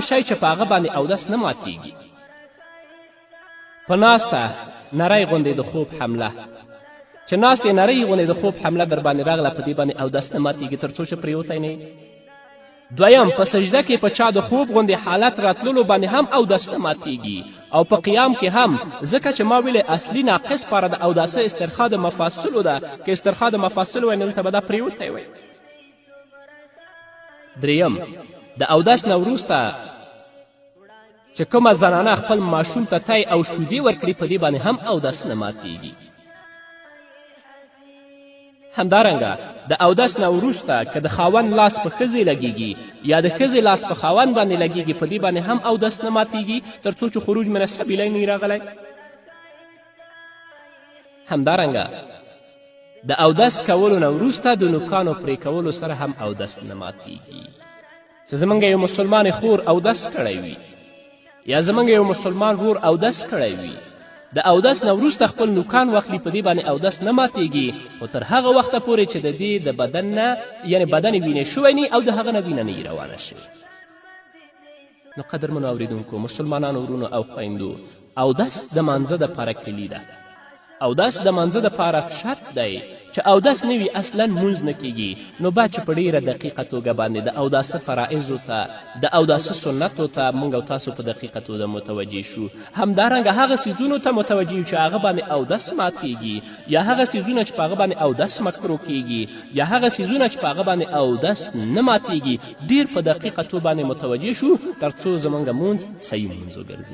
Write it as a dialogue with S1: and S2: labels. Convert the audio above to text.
S1: شی چې په هغه باندې اودس نه ماتیږي. په ناسته نری غوندې د خوب حمله، چې ناستې نری غوندې د خوب حمله در باندې راغله، په دې باندې اودس نه ماتیږي تر څو چې پرېوتی نه یې. دویم، په سجده کې په چا د خوب غوندې حالت راتللو باندې هم اودس نه ماتیږي، او په قیام کې هم، ځکه چې ما ویلې اصلي ناقص پاره د اوداسه استرخا د مفاصلو ده. که استرخا د مفاصلو وی نو دلته به دا پرېوتی وی. دریم، د اودس نه وروسته چې کومه زنانه خپل ماشوم ته تی او شودې ورکړي، په دې باندې هم اودس نه ماتیږي. همدارنګه د اودس نه وروسته که د خاوند لاس په ښځې لګیږي یا د ښځې لاس په خاوند باندې لګیږي، په دې باندې هم اودس نه ماتیږي تر څو چې خروج من السبیلین یې راغلی. همدارنګه د اودس کولو نه وروسته د نوکانو پرې کولو سره هم اودس نه ماتیږي. چې زموږ یو مسلمان خور اودس کړی وي یا زموږ یو مسلمان ورور اودس کړی وي، د اودس نه وروسته خپل نوکان واخلي، په دې باندې اودس نه ماتیږي، خو تر هغه وخته پورې چې د دې د بدن نه یعنې بدن یې وینې شوی نه او د هغه نه وینه نه یې روانه شي. نو قدرمنو اوریدونکو، مسلمانانو ورونو او خویندو، اودس د مانځه دپاره کلي ده. اودس د مانځه دپاره شرط دی. چې اودس نه وي اصلا مونځ نه کیږي. نو باید چې په ډېره دقیقه توګه باندې د اوداسه فرایضو ته، د اوداسه سنتو ته موږ او تاسو په دقیقه توګه متوجه شو. همدارنګه هغه څیزونو ته متوجه یو چې هغه باندې اودس ماتیږي، یا هغه څیزونه چې په هغه باندې اودس مکرو کیږي، یا هغه څیزونه چې په هغه باندې اودس نه ماتیږي، ډېر په دقیقه توګه باندې متوجه شو تر څو زموږ مونځ صحیح مونځ وګرځي.